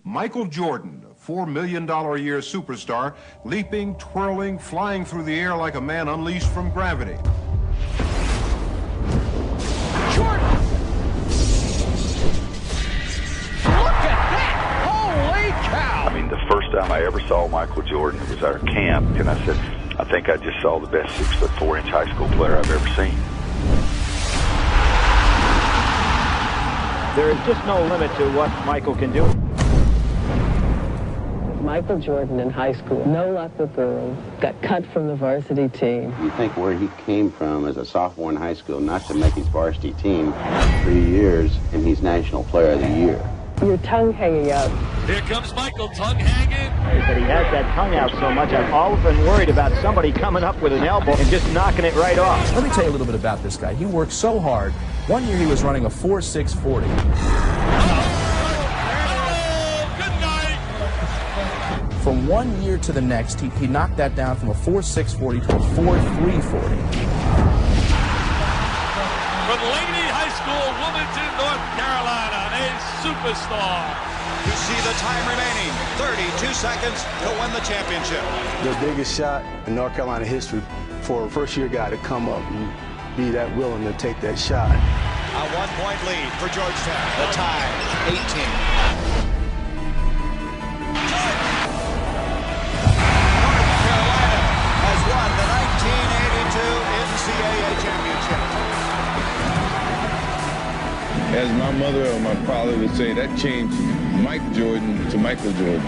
Michael Jordan, a $4 million a year superstar, leaping, twirling, flying through the air like a man unleashed from gravity. Jordan! Look at that! Holy cow! I mean, the first time I ever saw Michael Jordan, it was our camp, and I said, I think I just saw the best 6'4" high school player I've ever seen. There is just no limit to what Michael can do. Michael Jordan in high school, no luck with girls, got cut from the varsity team. You think where he came from as a sophomore in high school, not to make his varsity team 3 years, and he's National Player of the Year. Your tongue hanging out. Here comes Michael, tongue hanging. But he has that tongue out so much, I've always been worried about somebody coming up with an elbow and just knocking it right off. Let me tell you a little bit about this guy. He worked so hard. One year he was running a 4.640. Good night. From 1 year to the next, he knocked that down from a 4.640 to a 4.340. From Laney High School, Wilmington, North Carolina, a superstar. You see the time remaining, 32 seconds to win the championship. The biggest shot in North Carolina history for a first-year guy to come up and be that willing to take that shot. A 1-point lead for Georgetown. The tie, 18. North Carolina has won the 1982 NCAA championship. As my mother or my father would say, that changed Mike Jordan to Michael Jordan.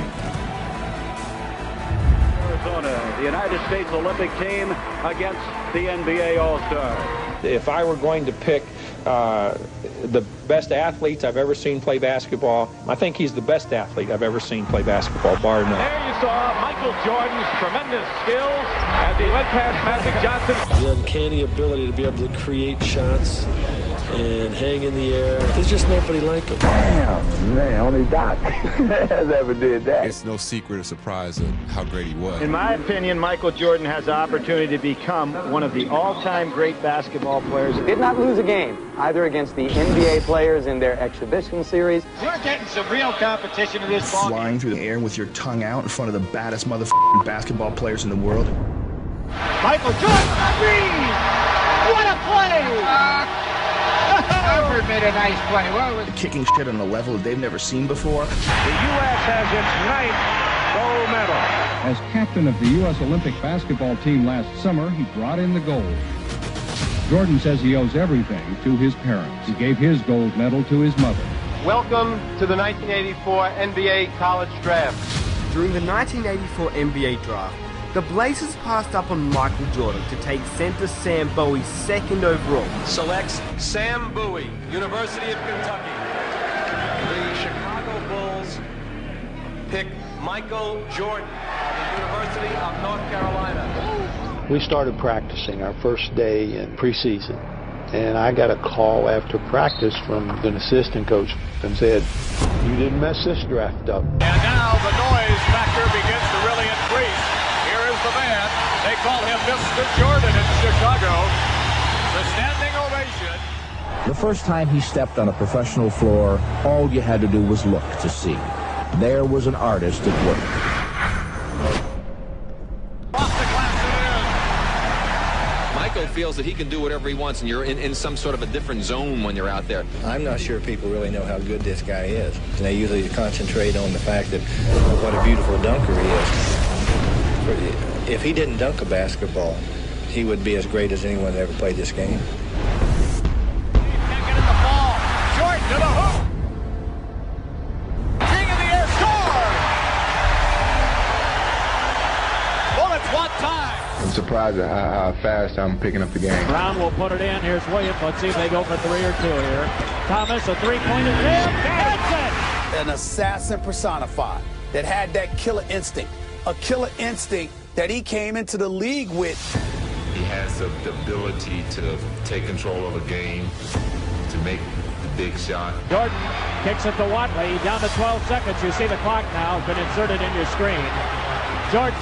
Arizona, the United States Olympic team against the NBA All-Stars. If I were going to pick the best athletes I've ever seen play basketball, I think he's the best athlete I've ever seen play basketball, bar none. There you saw Michael Jordan's tremendous skills as he went past Magic Johnson. The uncanny ability to be able to create shots and hang in the air. There's just nobody like him. Damn, man, only Doc has ever did that. It's no secret or surprise of how great he was. In my opinion, Michael Jordan has the opportunity to become one of the all-time great basketball players. Did not lose a game, either against the NBA players in their exhibition series. We're getting some real competition in this ball. Flying through the air with your tongue out in front of the baddest motherfucking basketball players in the world. Michael Jordan, three! What a play! Harvard made a nice play. Well, Kicking shit on a level that they've never seen before. The U.S. has its ninth gold medal. As captain of the U.S. Olympic basketball team last summer, he brought in the gold. Jordan says he owes everything to his parents. He gave his gold medal to his mother. Welcome to the 1984 NBA College Draft. During the 1984 NBA Draft, the Blazers passed up on Michael Jordan to take center Sam Bowie second overall. Selects Sam Bowie, University of Kentucky. The Chicago Bulls pick Michael Jordan of the University of North Carolina. We started practicing our first day in preseason, and I got a call after practice from an assistant coach and said, "You didn't mess this draft up." And now the noise factor begins to really increase. Here is the man. They call him Mr. Jordan in Chicago. The standing ovation. The first time he stepped on a professional floor, all you had to do was look to see. There was an artist at work. Michael feels that he can do whatever he wants, and you're in some sort of a different zone when you're out there. I'm not sure people really know how good this guy is. And they usually concentrate on the fact that what a beautiful dunker he is. If he didn't dunk a basketball, he would be as great as anyone that ever played this game. Can't get at the ball. Jordan to the hoop. King in the air, score! Bullets, one time. I'm surprised at how fast I'm picking up the game. Brown will put it in. Here's Williams. Let's see if they go for 3 or 2 here. Thomas, a three-pointer. Hits it! An assassin personified that had that killer instinct. A killer instinct that he came into the league with. He has the ability to take control of a game, to make the big shot. Jordan kicks it to Watley. Down to 12 seconds. You see the clock now has been inserted in your screen. Jordan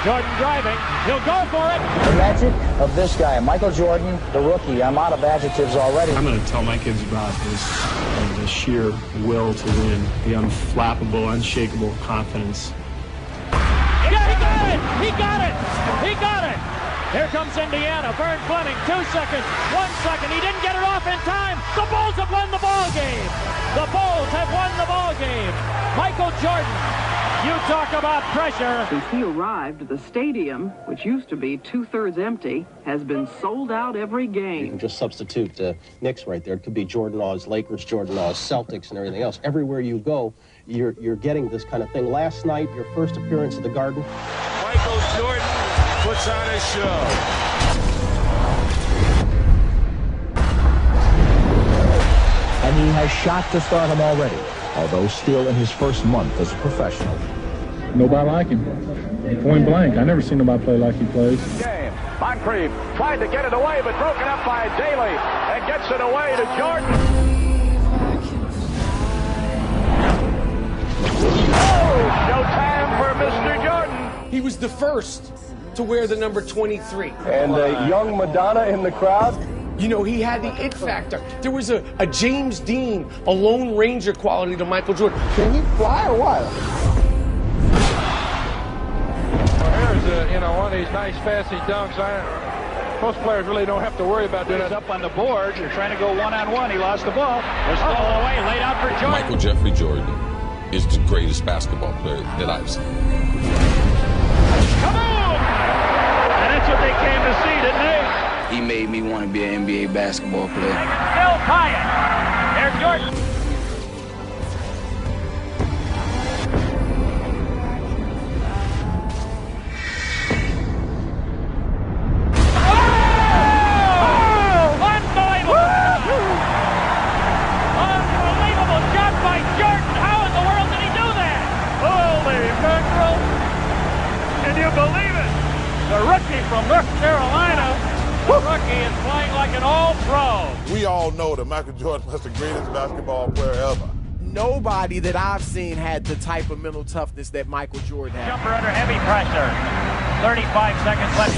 Jordan driving. He'll go for it. The magic of this guy, Michael Jordan, the rookie. I'm out of adjectives already. I'm going to tell my kids about his sheer will to win, the unflappable, unshakable confidence. Yeah, he got it! He got it! He got it! Here comes Indiana. Vern Fleming, 2 seconds, 1 second. He didn't get it off in time. The Bulls have won the ball game. The Bulls have won the ball game. Michael Jordan, you talk about pressure. Since he arrived, the stadium, which used to be 2/3 empty, has been sold out every game. You can just substitute Knicks right there. It could be Jordan Laws, Lakers, Jordan Laws, Celtics, and everything else. Everywhere you go, you're getting this kind of thing. Last night, your first appearance at the Garden. Michael Jordan puts on a show. And he has shot to stardom already, although still in his first month as a professional. Nobody like him. Point blank. I never seen nobody play like he plays. Game. Moncrief tried to get it away, but broken up by Daly and gets it away to Jordan. Oh, showtime for Mr. Jordan. He was the first to wear the number 23. And young Madonna in the crowd. You know, he had the it factor. There was a James Dean, a Lone Ranger quality to Michael Jordan. Can he fly or what? Well, here's one of these nice fancy dunks. Most players really don't have to worry about doing it. Up on the board. They're trying to go one-on-one. He lost the ball. Was stolen away, laid out for Jordan. Michael Jeffrey Jordan is the greatest basketball player that I've seen. Kaboom! And that's what they came to see, didn't they? He made me want to be an NBA basketball player. They can still tie it. There's Jordan. The rookie from North Carolina, the rookie is playing like an all-pro. We all know that Michael Jordan was the greatest basketball player ever. Nobody that I've seen had the type of mental toughness that Michael Jordan had. Jumper under heavy pressure. 35 seconds left.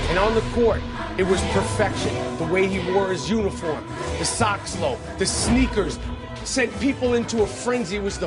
And on the court, it was perfection. The way he wore his uniform, the socks low, the sneakers, sent people into a frenzy. He was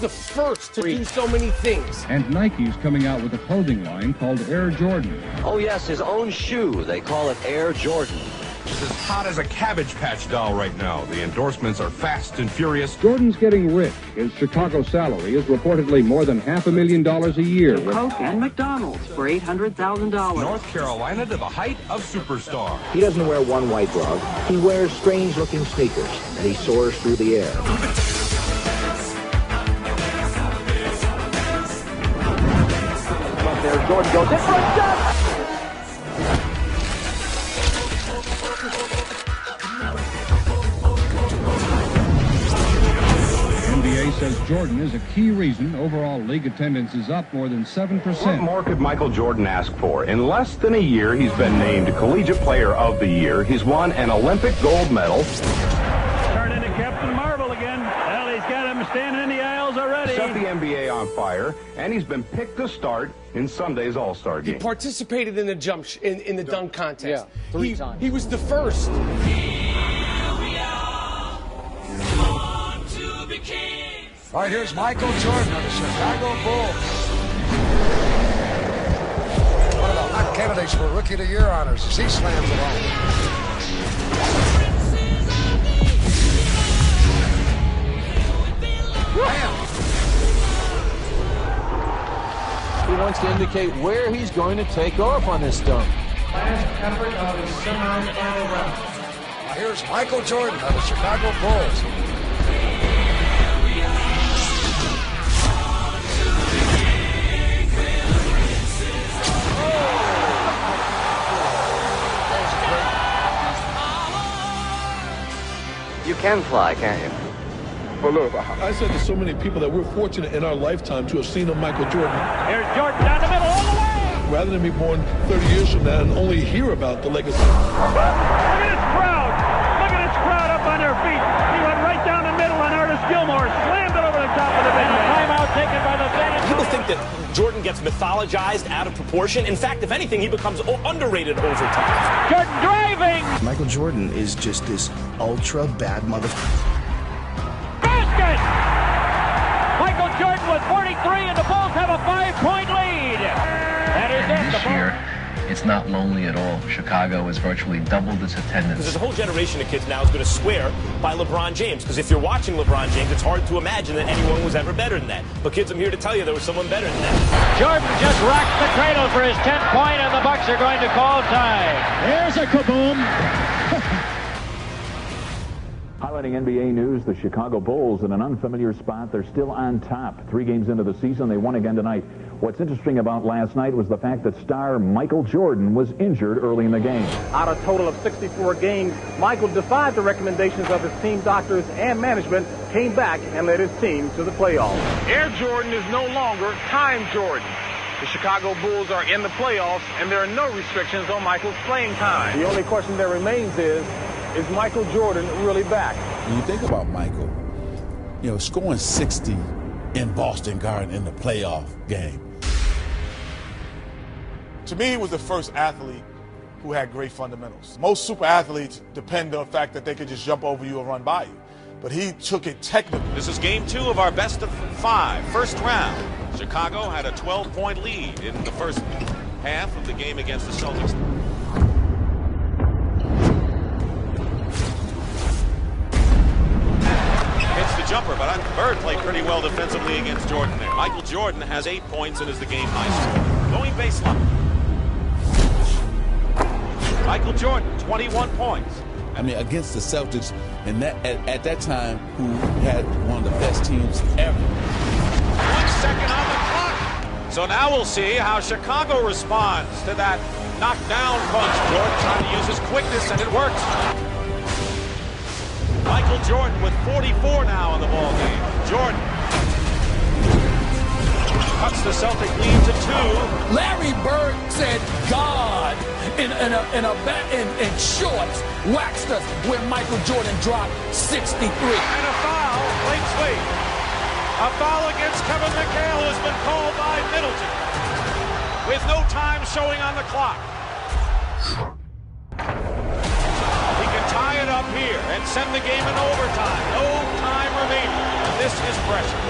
the first to do so many things. And Nike's coming out with a clothing line called Air Jordan. Oh yes, his own shoe. They call it Air Jordan. It's as hot as a Cabbage Patch doll right now. The endorsements are fast and furious. Jordan's getting rich. His Chicago salary is reportedly more than $500,000 a year. Coke and McDonald's for $800,000. North Carolina to the height of superstar. He doesn't wear one white glove. He wears strange-looking sneakers, and he soars through the air. There, Jordan goes in for a shot. Says Jordan is a key reason overall league attendance is up more than 7%. What more could Michael Jordan ask for? In less than a year, he's been named Collegiate Player of the Year. He's won an Olympic gold medal. Turned into Captain Marvel again. Well, he's got him standing in the aisles already. Set the NBA on fire, and he's been picked to start in Sunday's All-Star game. He participated in the in the dunk contest. Yeah, 3 times. He was the first. All right, here's Michael Jordan of the Chicago Bulls. One of the hot candidates for Rookie of the Year honors as he slams it home. He wants to indicate where he's going to take off on this dunk. Last effort of his semi-final round. Here's Michael Jordan of the Chicago Bulls. You can fly, can't you? Well, look, I said to so many people that we're fortunate in our lifetime to have seen a Michael Jordan. Here's Jordan down the middle all the way. Rather than be born 30 years from now and only hear about the legacy. Look at this crowd. Look at think that Jordan gets mythologized out of proportion. In fact, if anything, he becomes underrated over time. Jordan driving! Michael Jordan is just this ultra bad motherfucker. Basket! Michael Jordan with 43, and the Bulls have a 5-point lead. That is it. This year, it's not lonely at all. Chicago has virtually doubled its attendance. There's a whole generation of kids now is going to swear by LeBron James, because if you're watching LeBron James, it's hard to imagine that anyone was ever better than that. But kids, I'm here to tell you there was someone better than that. Jordan just rocked the cradle for his 10th point, and the Bucks are going to call time. There's a kaboom. Highlighting NBA news, the Chicago Bulls in an unfamiliar spot. They're still on top. 3 games into the season, they won again tonight. What's interesting about last night was the fact that star Michael Jordan was injured early in the game. Out of a total of 64 games, Michael defied the recommendations of his team doctors and management, came back and led his team to the playoffs. Air Jordan is no longer Time Jordan. The Chicago Bulls are in the playoffs, and there are no restrictions on Michael's playing time. The only question that remains is Michael Jordan really back? When you think about Michael, scoring 60 in Boston Garden in the playoff game. To me, he was the first athlete who had great fundamentals. Most super athletes depend on the fact that they could just jump over you and run by you. But he took it technically. This is game 2 of our best of 5, first round. Chicago had a 12-point lead in the first half of the game against the Celtics. Hits the jumper, but Bird played pretty well defensively against Jordan there. Michael Jordan has 8 points and is the game high scorer. Going baseline. Michael Jordan, 21 points. I mean, against the Celtics, and that at that time, who had one of the best teams ever. 1 second on the clock. So now we'll see how Chicago responds to that knockdown punch. Jordan trying to use his quickness, and it works. Michael Jordan with 44 now in the ball game. Jordan cuts the Celtic lead to 2. Larry Bird said God in shorts waxed us when Michael Jordan dropped 63. And a foul, late sweep. A foul against Kevin McHale has been called by Middleton with no time showing on the clock. He can tie it up here and send the game in overtime. No time remaining. And this is pressure.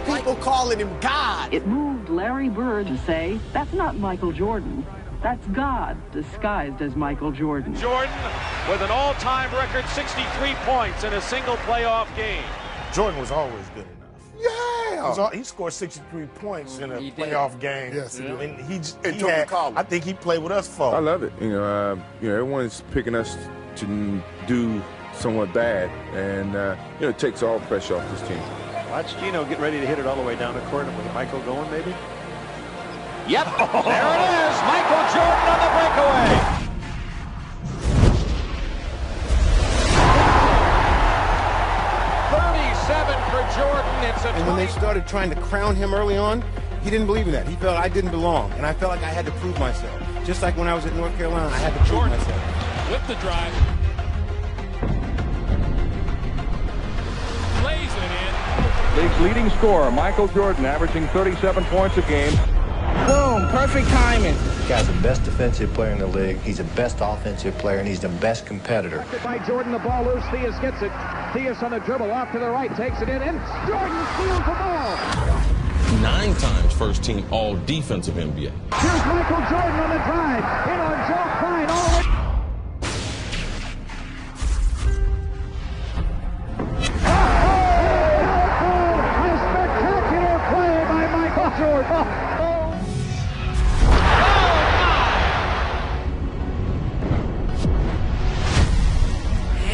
People calling him God. It moved Larry Bird to say, that's not Michael Jordan. That's God disguised as Michael Jordan. Jordan with an all-time record 63 points in a single playoff game. Jordan was always good enough. Yeah. He scored 63 points in a playoff game. Yes, he did. I think he played with us for. I love it. Everyone's picking us to do somewhat bad, and it takes all pressure off this team. Watch Gino get ready to hit it all the way down the court. With Michael going, maybe? Yep. There it is. Michael Jordan on the breakaway. For Jordan, and when they started trying to crown him early on, he didn't believe in that. He felt I didn't belong, and I felt like I had to prove myself. Just like when I was at North Carolina, I had to prove myself. With the drive. Lays it in. League's leading scorer, Michael Jordan, averaging 37 points a game. Boom, perfect timing. The guy's the best defensive player in the league. He's the best offensive player, and he's the best competitor. By Jordan, the ball loose. Theus gets it. Theus on the dribble off to the right, takes it in, and Jordan steals the ball. 9 times first team all defensive NBA. Here's Michael Jordan on the drive. In on Joe Klein all the way. A spectacular play by Michael Jordan.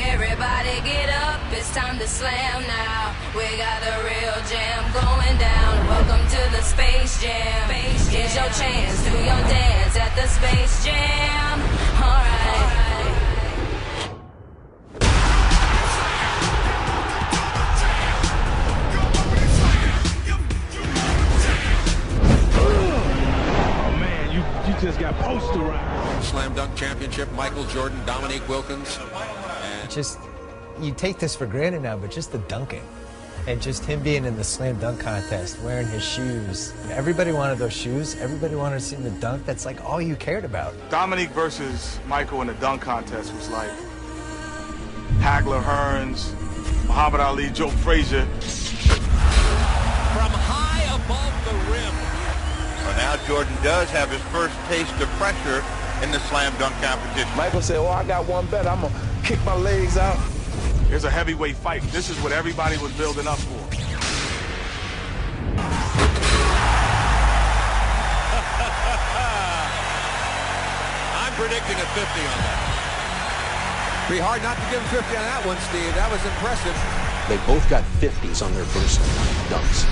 Everybody get up, it's time to slam now. We got the real jam going down. Welcome to the Space Jam. Here's your chance, do your dance at the Space Jam. Alright. Slam dunk championship, Michael Jordan, Dominique Wilkins. Just, you take this for granted now, but just the dunking. And just him being in the slam dunk contest, wearing his shoes. Everybody wanted those shoes. Everybody wanted to see him to dunk. That's like all you cared about. Dominique versus Michael in the dunk contest was like Hagler, Hearns, Muhammad Ali, Joe Frazier. From high above the rim. Well, now Jordan does have his first taste of pressure in the slam dunk competition. Michael said, I got one better. I'm going to kick my legs out. Here's a heavyweight fight. This is what everybody was building up for. I'm predicting a 50 on that. Pretty hard not to give him 50 on that one, Steve. That was impressive. They both got 50s on their first dunks.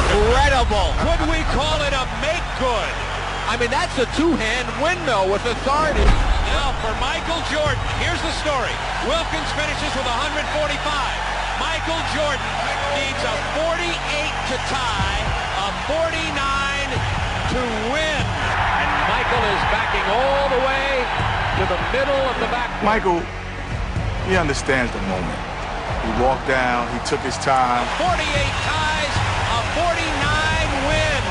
Incredible. Could we call it a make good? I mean, that's a two-hand windmill with authority. Now for Michael Jordan. Here's the story. Wilkins finishes with 145. Michael Jordan needs a 48 to tie, a 49 to win. And Michael is backing all the way to the middle of the back. Michael, he understands the moment. He walked down, he took his time. 48 ties, a 49 wins.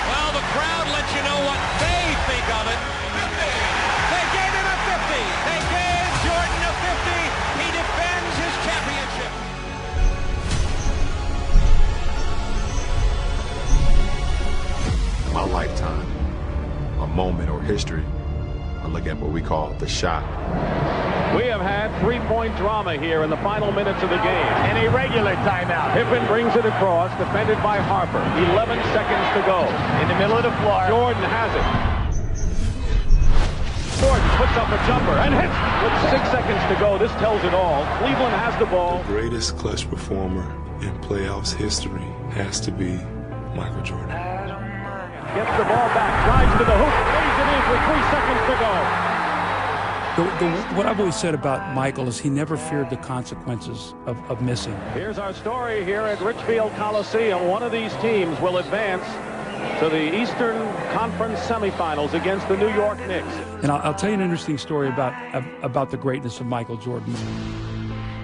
Well, the crowd lets you know what they think of it. They gave him a 50. They gave Jordan a 50. He defends his championship. My lifetime, a moment or history, I look at what we call the shot. We have had three-point drama here in the final minutes of the game. An irregular timeout. Pippen brings it across, defended by Harper. 11 seconds to go. In the middle of the floor, Jordan has it. Jordan puts up a jumper and hits with 6 seconds to go. This tells it all. Cleveland has the ball. The greatest clutch performer in playoffs history has to be Michael Jordan. Gets the ball back, drives to the hoop, lays it in with 3 seconds to go. What I've always said about Michael is he never feared the consequences of missing. Here's our story here at Richfield Coliseum. One of these teams will advance to the Eastern Conference semifinals against the New York Knicks. And I'll tell you an interesting story about the greatness of Michael Jordan.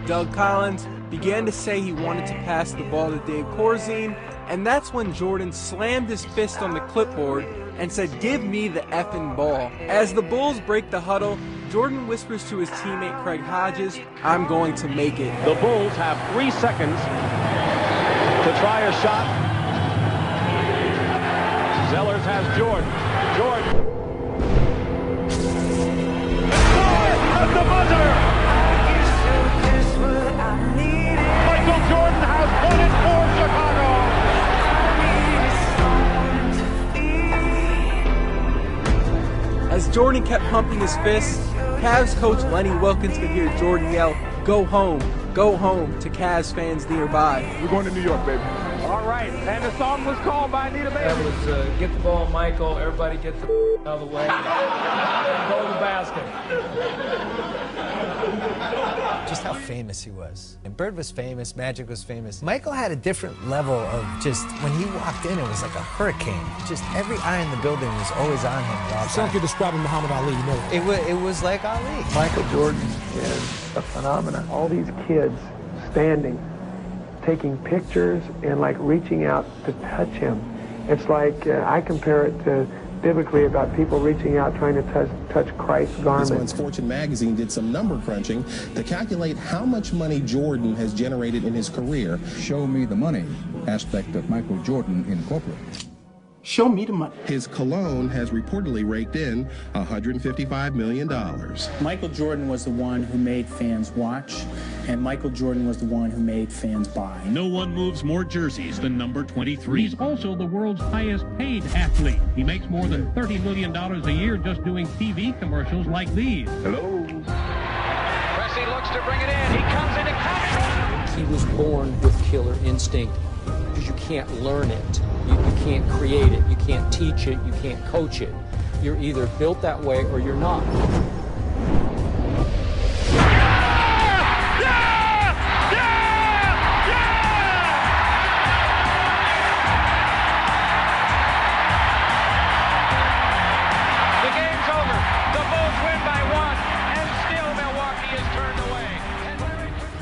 Doug Collins began to say he wanted to pass the ball to Dave Corzine, and that's when Jordan slammed his fist on the clipboard and said, "Give me the effing ball." As the Bulls break the huddle, Jordan whispers to his teammate Craig Hodges, "I'm going to make it." The Bulls have 3 seconds to try a shot. Zellers has Jordan. Jordan. At the buzzer! Michael Jordan has won it for Chicago! As Jordan kept pumping his fists, Cavs coach Lenny Wilkins could hear Jordan yell, go home," to Cavs fans nearby. We're going to New York, baby. All right, and the song was called by Anita Bailey. That was get the ball, Michael. Everybody get the out of the way. Go to the basket. Just how famous he was. And Bird was famous, Magic was famous. Michael had a different level of just, when he walked in, it was like a hurricane. Just every eye in the building was always on him. It's like you're describing Muhammad Ali, you know. It was like Ali. Michael Jordan is a phenomenon. All these kids standing, taking pictures and like reaching out to touch him. It's like, I compare it to biblically about people reaching out trying to touch Christ's garment. This month's Fortune magazine did some number crunching to calculate how much money Jordan has generated in his career. Show me the money aspect of Michael Jordan Incorporated. Show me the money. His cologne has reportedly raked in $155 million. Michael Jordan was the one who made fans watch, and Michael Jordan was the one who made fans buy. No one moves more jerseys than number 23. He's also the world's highest paid athlete. He makes more than $30 million a year just doing TV commercials like these. Hello. Pressey looks to bring it in. He he was born with killer instinct because you can't learn it. You can't create it. You can't teach it. You can't coach it. You're either built that way or you're not.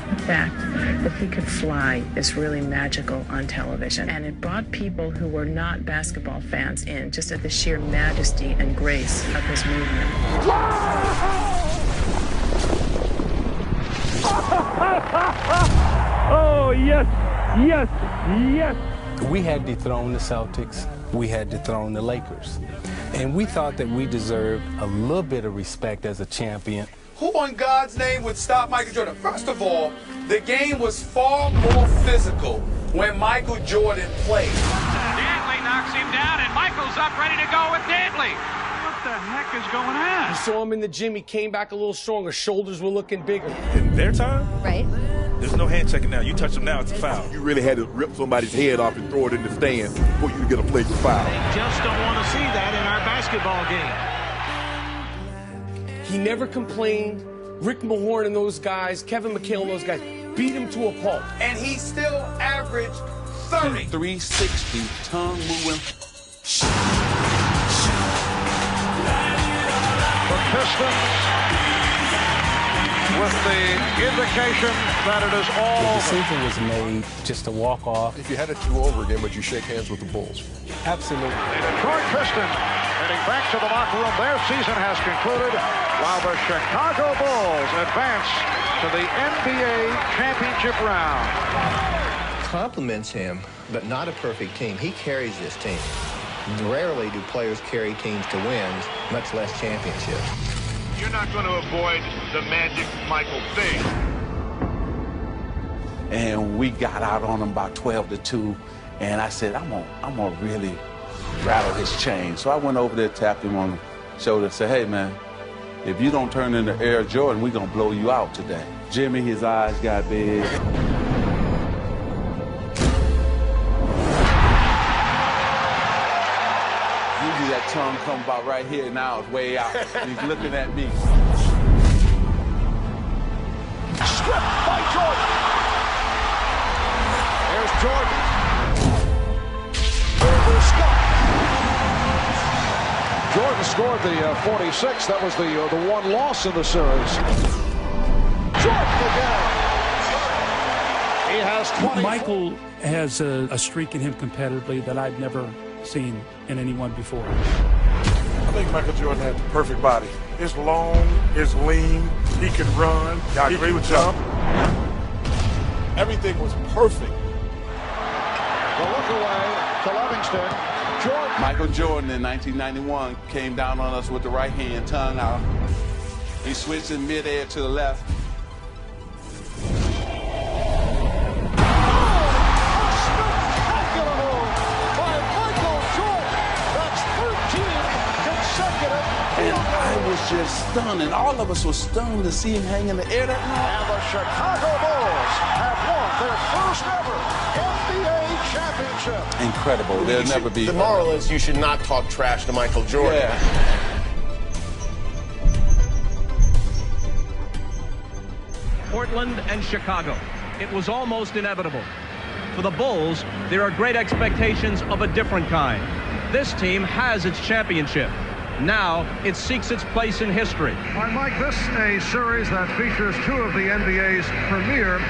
The fact that he could fly is really magical on television, and it brought people who were not basketball fans in just at the sheer majesty and grace of his movement. Oh, yes, yes, yes. We had dethroned the Celtics. We had dethroned the Lakers. And we thought that we deserved a little bit of respect as a champion. Who in God's name would stop Michael Jordan? First of all, the game was far more physical when Michael Jordan played. Dantley knocks him down, and Michael's up ready to go with Dantley. What the heck is going on? You saw him in the gym. He came back a little stronger. Shoulders were looking bigger. In their time? Right. There's no hand checking now. You touch him now, it's a foul. You really had to rip somebody's head off and throw it in the stands for you to get a flagrant foul. They just don't want to see that in our basketball game. He never complained. Rick Mahorn and those guys, Kevin McHale and those guys, beat him to a pulp. And he still averaged 30. 360, tongue moving. The Pistons with the indication that it is all The decision was made just to walk off. If you had it do over again, would you shake hands with the Bulls? Absolutely. The Detroit Pistons heading back to the locker room. Their season has concluded while the Chicago Bulls advance to the NBA championship round. Compliments him, but not a perfect team. He carries this team. Rarely do players carry teams to wins, much less championships. You're not going to avoid the magic Michael thing. And we got out on him about 12-2, and I said, I'm gonna really rattle his chain. So I went over there, tapped him on the shoulder, and said, hey man, if you don't turn into Air Jordan, we're gonna blow you out today. Jimmy, his eyes got big. Usually that tongue come about right here, now it's way out. He's looking at me. Stripped by Jordan. There's Jordan. Over Scott. Jordan scored the 46. That was the one loss in the series. Jordan again. He has 20. Michael has a streak in him competitively that I've never seen in anyone before. I think Michael Jordan had the perfect body. It's long, it's lean, he can run, I agree with jump. Everything was perfect. The look away to Livingston. Jordan. Michael Jordan in 1991 came down on us with the right hand, tongue out. He switched in midair to the left. And I was just stunned, and all of us were stunned to see him hang in the air that night. And the Chicago Bulls have won their first ever NBA championship. Incredible. There'll never be. The moral is you should not talk trash to Michael Jordan. Yeah. Portland and Chicago. It was almost inevitable. For the Bulls, there are great expectations of a different kind. This team has its championship. Now it seeks its place in history. All right, Mike, this is a series that features two of the NBA's premier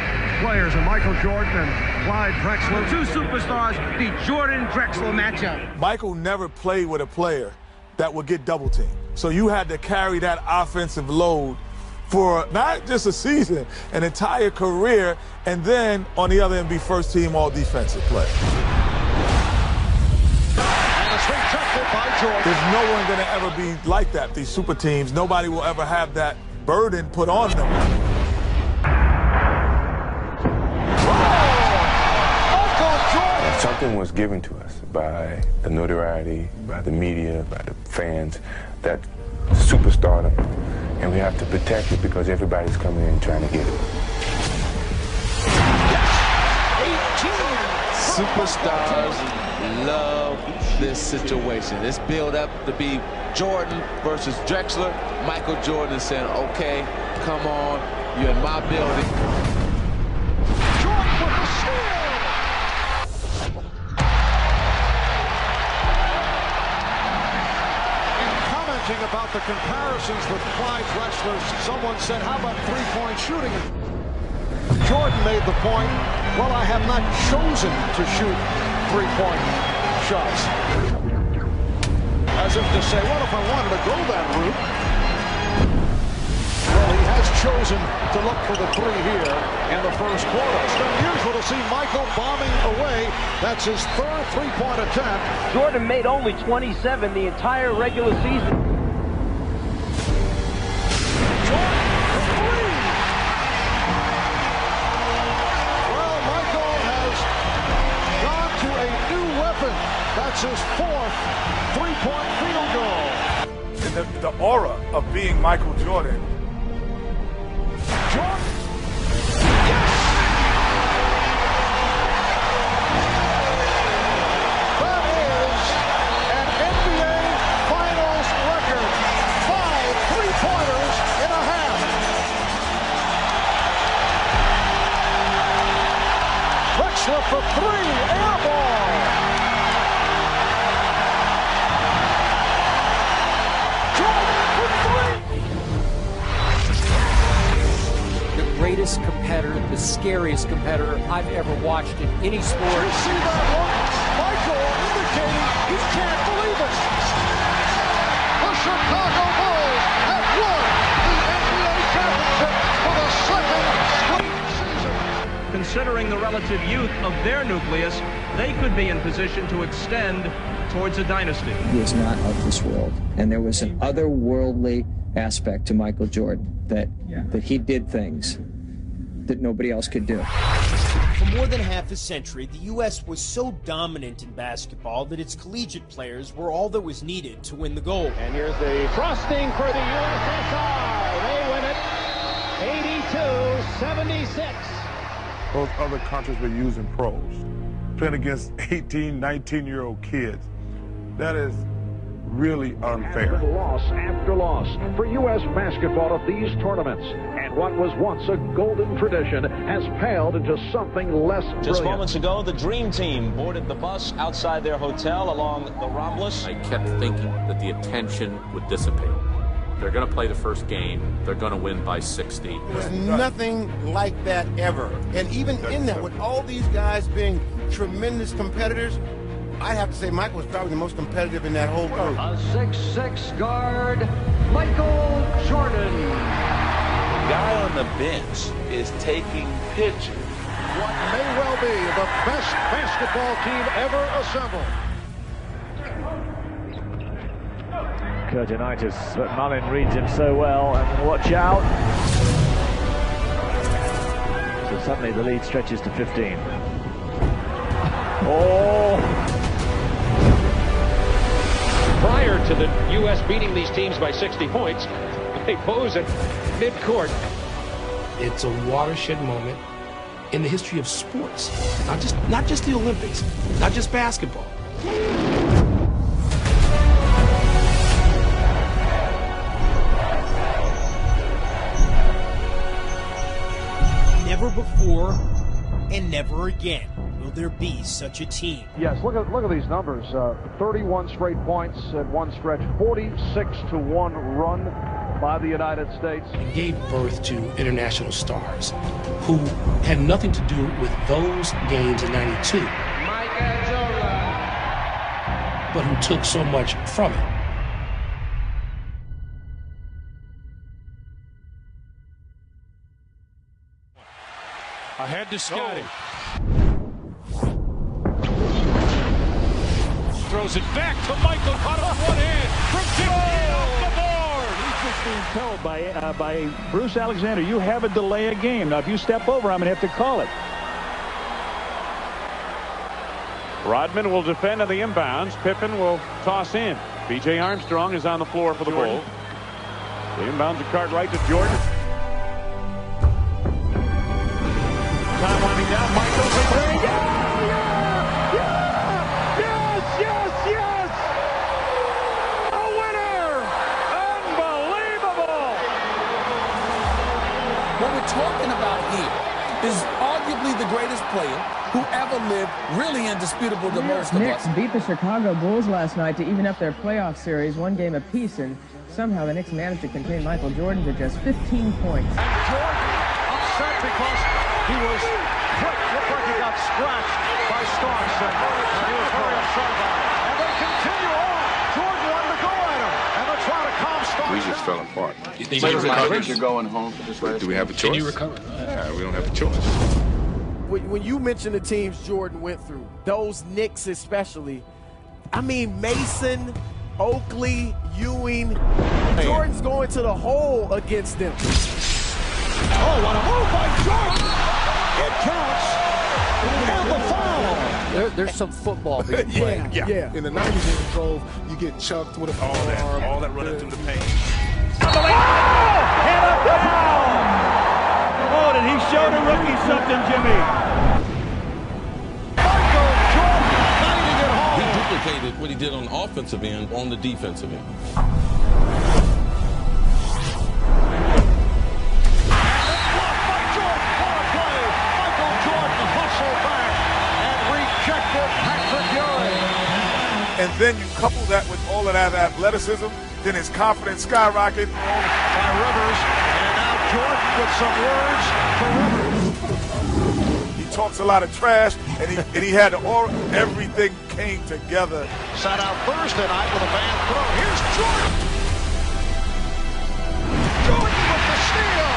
players, Michael Jordan and Clyde Drexler. Two superstars, the Jordan-Drexler matchup. Michael never played with a player that would get double teamed. So you had to carry that offensive load for not just a season, an entire career, and then on the other end be first team all defensive player. There's no one going to ever be like that, these super teams. Nobody will ever have that burden put on them. Something was given to us by the notoriety, by the media, by the fans, that superstardom. And we have to protect it because everybody's coming in trying to get it. superstars love this situation. It's built up to be Jordan versus Drexler. Michael Jordan saying, okay, come on, you're in my building. Jordan with the steal! Commenting about the comparisons with Clyde Drexler, someone said, how about three-point shooting? Jordan made the point, well, I have not chosen to shoot three-point shots. As if to say, what if I wanted to go that route? Well, he has chosen to look for the three here in the first quarter. It's unusual to see Michael bombing away. That's his third three-point attempt. Jordan made only 27 the entire regular season. That's his fourth three-point field goal. And the aura of being Michael Jordan. Jordan. Yes! That is an NBA Finals record. 5 three-pointers in a half. Drexler for three, air ball. Greatest competitor, the scariest competitor I've ever watched in any sport. You see that look? Michael indicating he can't believe it. The Chicago Bulls have won the NBA championship for the second straight season. Considering the relative youth of their nucleus, they could be in position to extend towards a dynasty. He is not of this world, and there was an otherworldly aspect to Michael Jordan that he did things that nobody else could do. For more than half a century, the U.S. was so dominant in basketball that its collegiate players were all that was needed to win the gold. And here's the thrusting for the USSR. They win it 82-76. Those other countries were using pros, playing against 18, 19-year-old kids. That is really unfair. Loss after loss for U.S. basketball at these tournaments. And what was once a golden tradition has paled into something less brilliant. Just moments ago, the Dream Team boarded the bus outside their hotel along the Ramblas. I kept thinking that the attention would dissipate. They're going to play the first game. They're going to win by 60. There's nothing like that ever. And even in that, with all these guys being tremendous competitors, I have to say Michael was probably the most competitive in that whole group. A 6'6" guard, Michael Jordan. The guy on the bench is taking pictures. What may well be the best basketball team ever assembled. Kurtinitis, but Mullin reads him so well, and watch out. So suddenly the lead stretches to 15. Oh! Prior to the U.S. beating these teams by 60 points, they pose at midcourt. It's a watershed moment in the history of sports. Not just the Olympics, not just basketball. Never before and never again will there be such a team. Yes, look at these numbers. 31 straight points at one stretch, 46-1 run by the United States. And gave birth to international stars who had nothing to do with those games in '92, but who took so much from it. Ahead to Scotty. Throws it back to Michael. Caught on one hand. From 50 off the board. He's just being told by Bruce Alexander, you have a delay a game. Now, if you step over, I'm going to have to call it. Rodman will defend on the inbounds. Pippen will toss in. B.J. Armstrong is on the floor for the Bulls. The inbounds are Cartwright to Jordan. Time winding down. Michael for three. Yeah! is arguably the greatest player who ever lived, really indisputable to most of Knicks us. beat the Chicago Bulls last night to even up their playoff series, one game apiece, and somehow the Knicks managed to contain Michael Jordan to just 15 points. And Jordan upset because he was quick. Looked like he got scratched by Starks, and he was very upset about it. And they continue on. Jordan wanted to go at him, and they're trying to calm Starks. We just fell apart. I think you're going home for this race. Do we have a choice? Can you recover? Yeah, we don't have a choice. When you mention the teams Jordan went through, those Knicks especially, I mean Mason, Oakley, Ewing, Jordan's going to the hole against them. Oh, what a move by Jordan! It counts, and the foul. There's some football being played. Yeah. In the 90s, when you drove, you get chucked with a forearm. All that running through the paint. And a foul! Oh, did he show the rookie something, Jimmy? Michael Jordan finding it home. He duplicated what he did on the offensive end on the defensive end. And then you couple that with all of that athleticism, then his confidence skyrocket. By Rivers, and now Jordan with some words for Rivers. He talks a lot of trash, and he had all, everything came together. Sat out Thursday night with a bad throw. Here's Jordan. Jordan with the steal.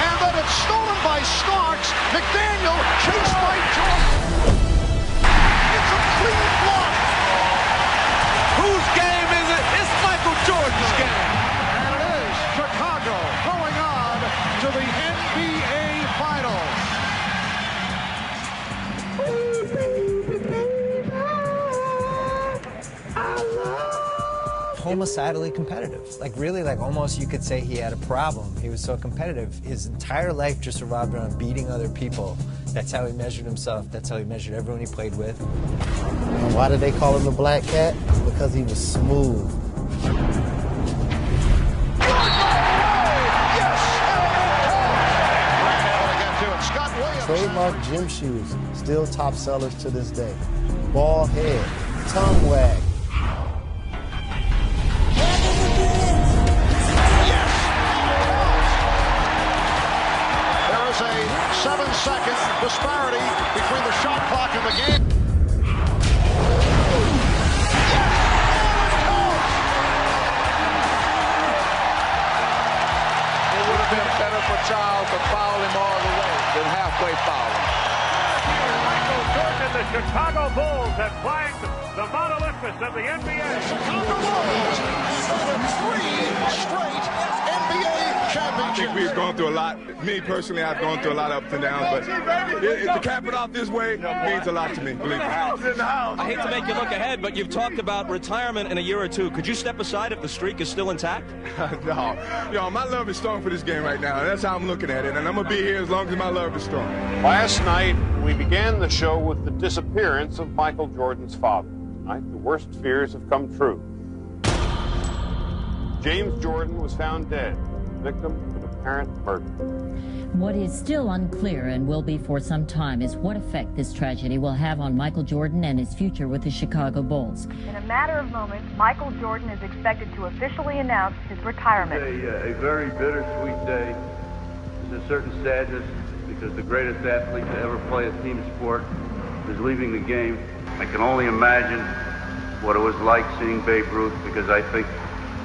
And then it's stolen by Starks. McDaniel chased by Jordan. It's a clean block. Whose game is it? It's Michael Jordan's game. And it is Chicago going on to the NBA Finals. Homicidally competitive. Like really, like almost you could say he had a problem. He was so competitive. His entire life just revolved around beating other people. That's how he measured himself. That's how he measured everyone he played with. And why did they call him the Black Cat? Because he was smooth. Trademark gym shoes, still top sellers to this day. Ball head, tongue wag. There is a 7-second disparity between the shot clock and the game. It would have been better for Charles to foul him all the way than halfway foul him. Michael Jordan and the Chicago Bulls have flanked the Mount Olympus of the NBA. Chicago Bulls win 3 straight NBA championships. I think we've gone through a lot. Me personally, I've gone through a lot of ups and downs, but to cap it off this way means a lot to me, believe me. I hate to make you look ahead, but you've talked about retirement in a year or two. Could you step aside if the streak is still intact? No, my love is strong for this game right now, and that's how I'm looking at it, and I'm going to be here as long as my love is strong. Last night, we began the show with the disappearance of Michael Jordan's father. Tonight, the worst fears have come true. James Jordan was found dead, victim of an apparent murder. What is still unclear and will be for some time is what effect this tragedy will have on Michael Jordan and his future with the Chicago Bulls. In a matter of moments, Michael Jordan is expected to officially announce his retirement. A very bittersweet day. There's a certain sadness because the greatest athlete to ever play a team sport is leaving the game. I can only imagine what it was like seeing Babe Ruth, because I think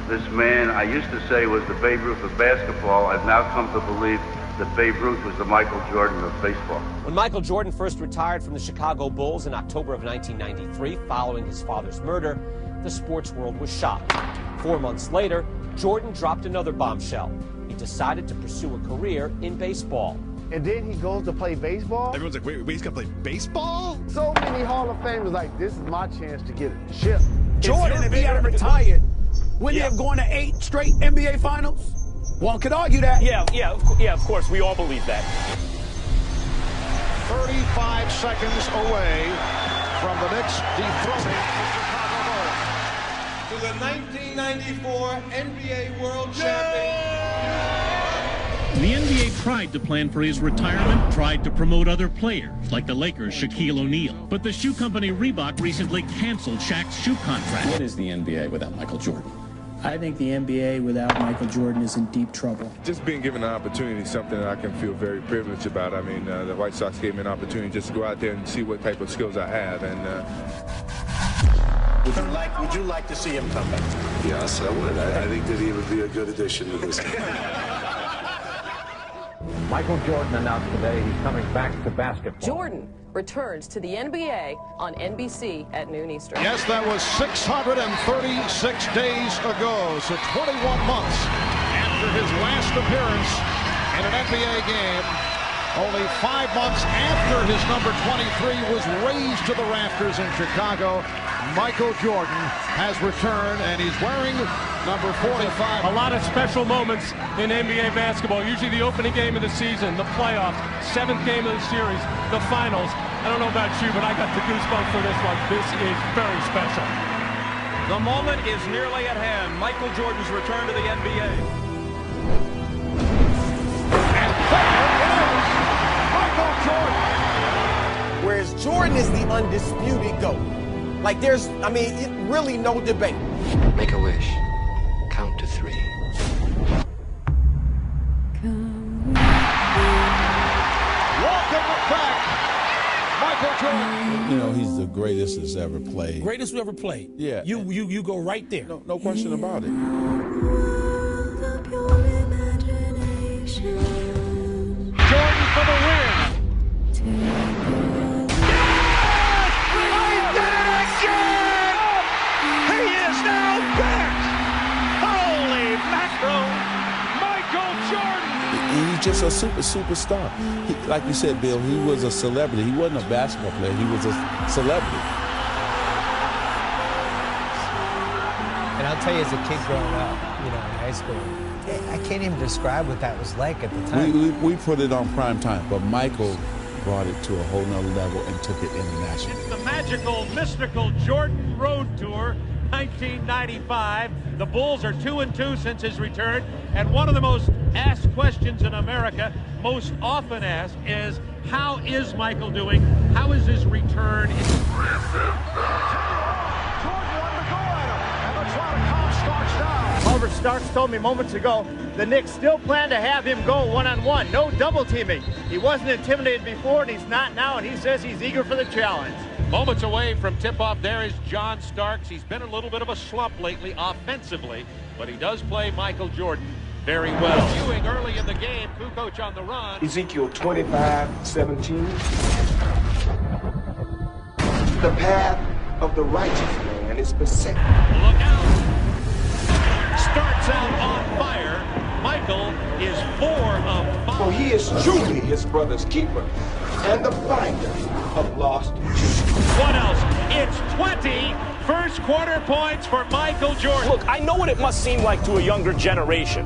this man, I used to say, was the Babe Ruth of basketball. I've now come to believe that Babe Ruth was the Michael Jordan of baseball. When Michael Jordan first retired from the Chicago Bulls in October of 1993, following his father's murder, the sports world was shocked. 4 months later, Jordan dropped another bombshell. He decided to pursue a career in baseball. And then he goes to play baseball? Everyone's like, wait, he's gonna play baseball? So many Hall of Famers like, this is my chance to get a chip. Jordan, if he had retired, wouldn't he have gone to 8 straight NBA Finals? One could argue that. Yeah, of course. We all believe that. 35 seconds away from the Knicks dethroning the Chicago Bulls. To the 1994 NBA World Champion. The NBA tried to plan for his retirement, tried to promote other players, like the Lakers' Shaquille O'Neal. But the shoe company Reebok recently canceled Shaq's shoe contract. What is the NBA without Michael Jordan? I think the NBA without Michael Jordan is in deep trouble. Just being given the opportunity is something that I can feel very privileged about. I mean, the White Sox gave me an opportunity just to go out there and see what type of skills I have. And Would you like to see him come back? Yes, I would. I think that he would be a good addition to this team. Michael Jordan announced today he's coming back to basketball. Jordan returns to the NBA on NBC at noon Eastern. Yes, that was 636 days ago, so 21 months after his last appearance in an NBA game. Only 5 months after his number 23 was raised to the rafters in Chicago, Michael Jordan has returned, and he's wearing number 45. A lot of special moments in NBA basketball. Usually the opening game of the season, the playoffs, 7th game of the series, the finals. I don't know about you, but I got the goosebumps for this one. This is very special. The moment is nearly at hand. Michael Jordan's return to the NBA. And there it is, Michael Jordan. Whereas Jordan is the undisputed GOAT. Like there's, really no debate. Make a wish. Count to 3. Welcome back, Michael Jordan. You know, he's the greatest that's ever played. Greatest who ever played. Yeah. You go right there. No question about it. Jordan for the win. He's just a superstar. Like you said, Bill, he was a celebrity. He wasn't a basketball player. He was a celebrity. And I'll tell you, as a kid growing up, in high school, I can't even describe what that was like at the time. We put it on prime time, but Michael brought it to a whole nother level and took it international. It's the magical, mystical Jordan Road Tour 1995. The Bulls are 2-2 since his return, and one of the most asked questions in America, most often asked, is how is Michael doing? How is his return? Jordan wanted to go at him, and let's try to calm Starks down. Oliver Starks told me moments ago the Knicks still plan to have him go one-on-one, no double teaming. He wasn't intimidated before, and he's not now, and he says he's eager for the challenge. Moments away from tip-off, there is John Starks. He's been a little bit of a slump lately offensively, but he does play Michael Jordan very well. Ewing early in the game, Kukoc on the run. Ezekiel 25:17. The path of the righteous man is beset. Look out. Starts out on fire. Michael is 4 of 5. For he is truly his brother's keeper and the finder of lost children. What else? It's 20 first quarter points for Michael Jordan. Look, I know what it must seem like to a younger generation.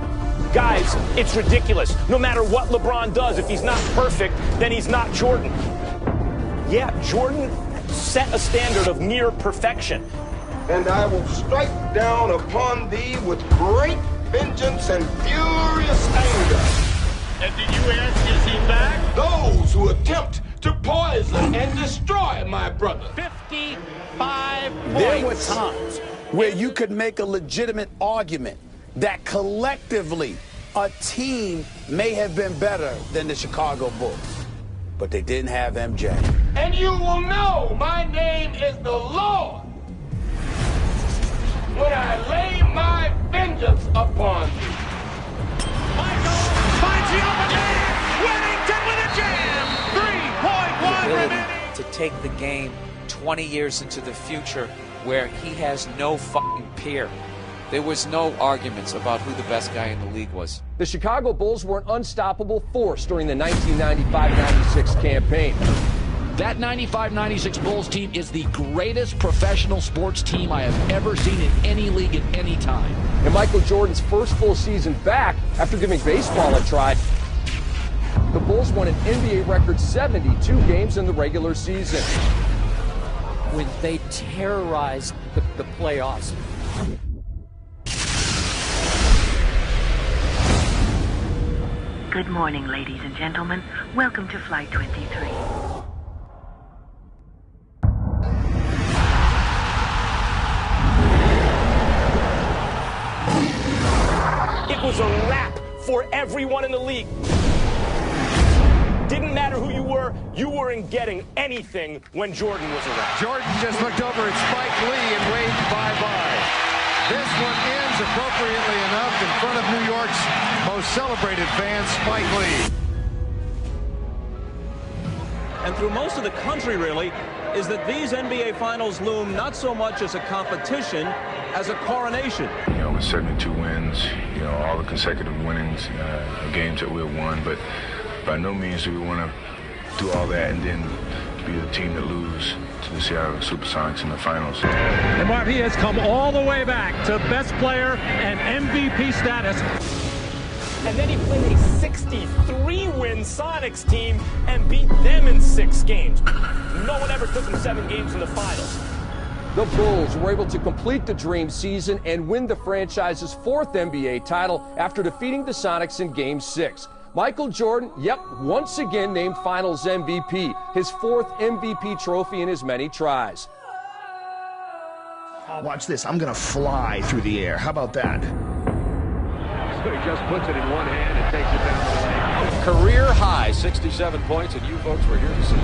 Guys, it's ridiculous. No matter what LeBron does, if he's not perfect, then he's not Jordan. Yeah, Jordan set a standard of near perfection. And I will strike down upon thee with great vengeance and furious anger. And did you ask, is he back? Those who attempt to poison and destroy my brother. 55 points. There were times where you could make a legitimate argument that collectively a team may have been better than the Chicago Bulls, but they didn't have MJ. And you will know my name is the Lord when I lay my vengeance upon you. Michael finds the open man. Whittington with a jam. 3.1 remaining. To take the game 20 years into the future where he has no fucking peer. There was no arguments about who the best guy in the league was. The Chicago Bulls were an unstoppable force during the 1995-96 campaign. That 95-96 Bulls team is the greatest professional sports team I have ever seen in any league at any time. In Michael Jordan's first full season back, after giving baseball a try, the Bulls won an NBA record 72 games in the regular season. When they terrorized the playoffs. Good morning, ladies and gentlemen. Welcome to Flight 23. It was a wrap for everyone in the league. Didn't matter who you weren't getting anything when Jordan was around. Jordan just looked over at Spike Lee and waved bye-bye. This one ends appropriately enough in front of New York's most celebrated fan, Spike Lee. And through most of the country, really, is that these NBA Finals loom not so much as a competition as a coronation. You know, with 72 wins, you know, all the consecutive winnings, games that we've won, but by no means do we want to do all that and then be the team that lose to the Seattle Supersonics in the finals. And Marv, he has come all the way back to best player and MVP status. And then he played a 63-win Sonics team and beat them in 6 games. No one ever took him 7 games in the finals. The Bulls were able to complete the dream season and win the franchise's 4th NBA title after defeating the Sonics in Game 6. Michael Jordan, once again named Finals MVP, his 4th MVP trophy in his many tries. Watch this. I'm going to fly through the air. How about that? So he just puts it in one hand and takes it down the lane. Career high, 67 points, and you folks were here to see.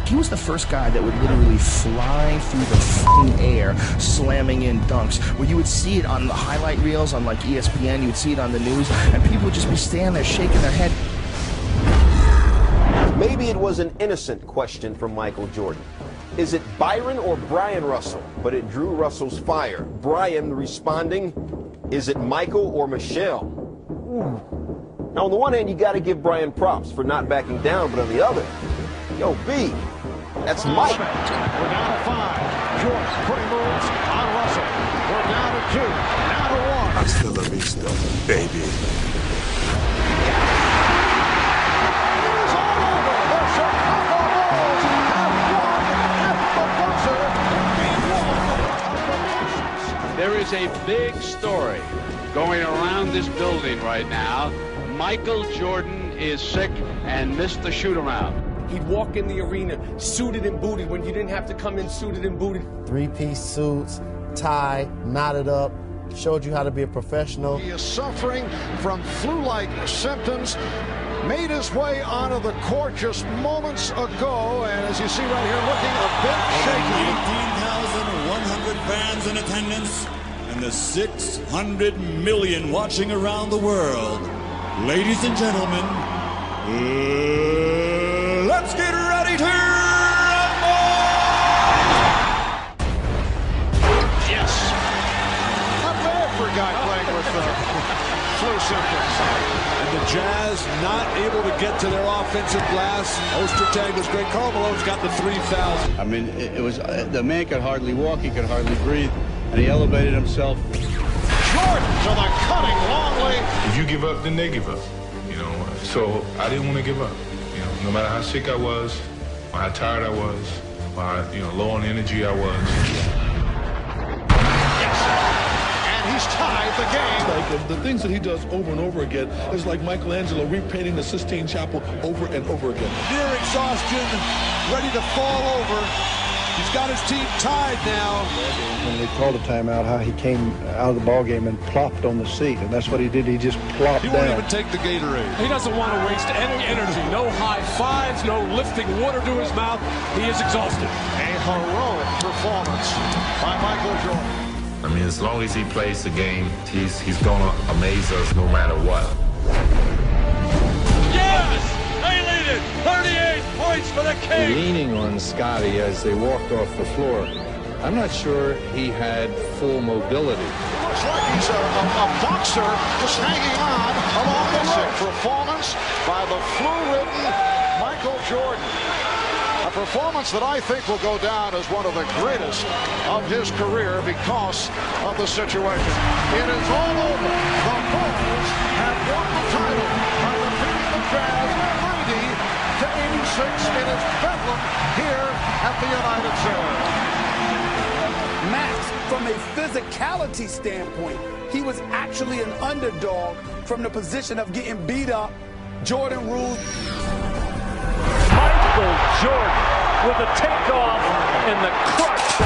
He was the first guy that would literally fly through the f***ing air, slamming in dunks, where you would see it on the highlight reels on like ESPN, you would see it on the news, and people would just be standing there shaking their head. Maybe it was an innocent question from Michael Jordan. Is it Byron or Brian Russell? But it drew Russell's fire. Brian responding, is it Michael or Michelle? Ooh. Now, on the one hand, you got to give Brian props for not backing down, but on the other, yo, B, that's Mike. We're down to 5. Jordan putting moves on Russell. We're down to 2. Now to 1. Hasta la vista, baby. It is all over. The Chicago Bulls have won at the buzzer. There is a big story going around this building right now. Michael Jordan is sick and missed the shoot-around. He'd walk in the arena suited and booted when you didn't have to come in suited and booted. 3-piece suits, tie, knotted up, showed you how to be a professional. He is suffering from flu-like symptoms. Made his way onto the court just moments ago, and as you see right here, looking a bit shaky. 18,100 fans in attendance and the 600 million watching around the world. Ladies and gentlemen, let's get ready to rumble! Yes. Not bad for a guy playing with flu symptoms. And the Jazz not able to get to their offensive glass. Ostertag was great. Karl Malone's got the 3,000. I mean, it was the man could hardly walk. He could hardly breathe, and he elevated himself. Jordan to the cutting Longley. If you give up, then they give up. You know, so I didn't want to give up. You know, no matter how sick I was, or how tired I was, or how, low on energy I was. Yes, and he's tied the game. Like the things that he does over and over again is like Michelangelo repainting the Sistine Chapel over and over again. Near exhaustion, ready to fall over. He's got his team tied now. When they called a timeout, how he came out of the ball game and plopped on the seat, and that's what he did. He just plopped down. He won't even take the Gatorade. He doesn't want to waste any energy. No high fives, no lifting water to his mouth. He is exhausted. A heroic performance by Michael Jordan. I mean, as long as he plays the game, he's going to amaze us no matter what. Yes! They lead it! 38 points for the Kings! Leaning on Scotty as they walked off the floor. I'm not sure he had full mobility. Looks like he's a boxer just hanging on along the rope. Performance by the flu-ridden Michael Jordan. A performance that I think will go down as one of the greatest of his career because of the situation. It is all over. The Bulls have won the title by defeating the Jazz 90-86 in its bedlam here at the United Center. Max, from a physicality standpoint, he was actually an underdog from the position of getting beat up. Jordan ruled. Michael Jordan with a takeoff and the crush.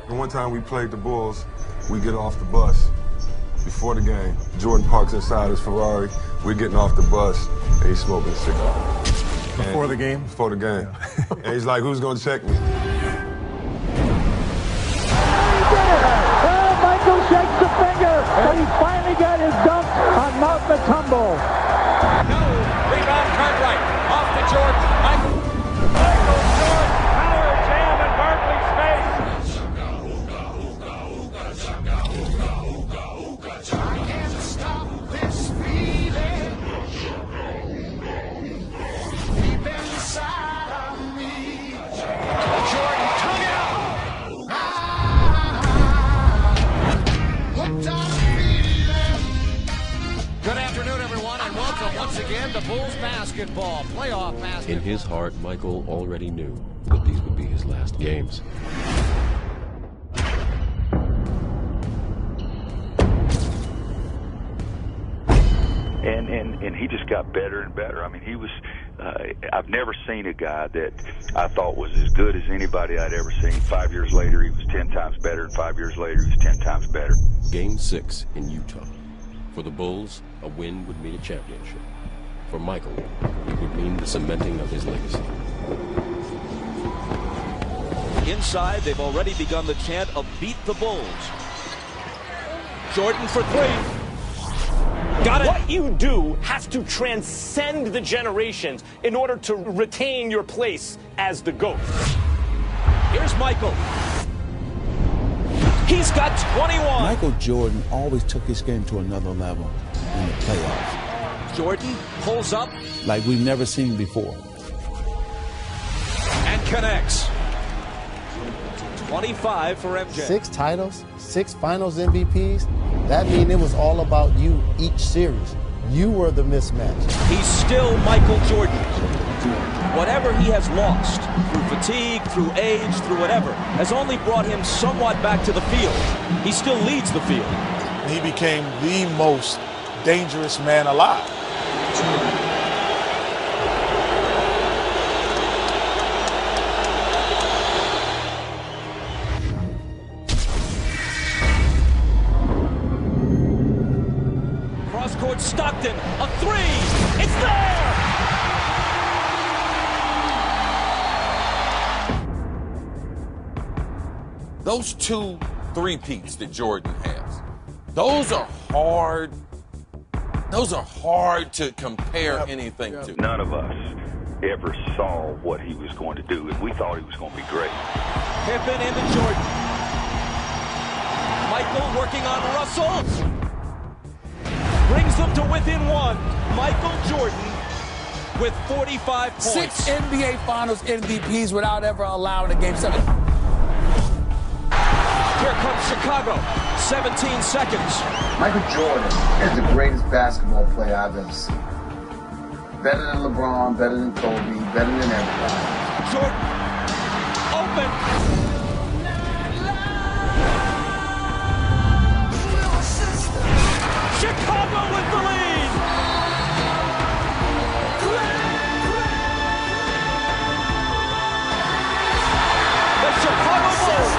The one time we played the Bulls, we get off the bus before the game. Jordan parks inside his Ferrari. We're getting off the bus, and he's smoking a cigar. Before the game? Before the game. Yeah. And he's like, who's going to check me? Michael shakes the finger, and he finally got his dunk on Mount Matumbo. No, rebound Cartwright, off to Jordan. Michael Jordan, power jam in Barkley's face. I can't stop this feeling deep inside of me. Jordan, tongue it out. Good afternoon, everyone, and welcome once again to Bulls basketball, playoff basketball. In his heart, Michael already knew that these would be his last games. And he just got better and better. I mean, he was, I've never seen a guy that I thought was as good as anybody I'd ever seen. 5 years later, he was 10 times better, and 5 years later, he was 10 times better. Game 6 in Utah. For the Bulls, a win would mean a championship. For Michael, it would mean the cementing of his legacy. Inside, they've already begun the chant of beat the Bulls. Jordan for three. Got it. What you do has to transcend the generations in order to retain your place as the GOAT. Here's Michael. He's got 21. Michael Jordan always took his game to another level in the playoffs. Jordan pulls up. Like we've never seen before. And connects. 25 for MJ. 6 titles, 6 finals MVPs. That means it was all about you each series. You were the mismatch. He's still Michael Jordan. Whatever he has lost, through fatigue, through age, through whatever, has only brought him somewhat back to the field. He still leads the field. He became the most dangerous man alive. Cross-court Stockton, a three! It's there! Those 2 three-peats that Jordan has, those are hard to compare anything to. None of us ever saw what he was going to do, and we thought he was going to be great. Pippen into Jordan. Michael working on Russell. Brings them to within 1. Michael Jordan with 45 points. 6 NBA Finals MVPs without ever allowing a Game 7. Here comes Chicago. 17 seconds. Michael Jordan is the greatest basketball player I've ever seen. Better than LeBron, better than Kobe, better than everybody. Jordan, open. Chicago with the lead. The Chicago Bulls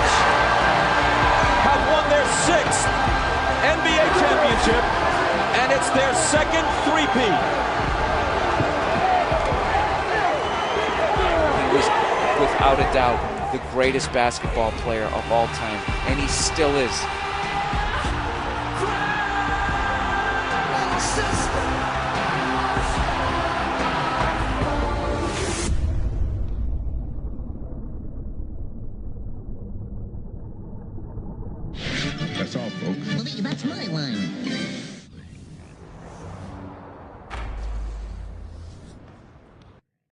have won their 6th NBA championship, and it's their 2nd three-peat. He was, without a doubt, the greatest basketball player of all time, and he still is. That's all, folks. Well, that's my line.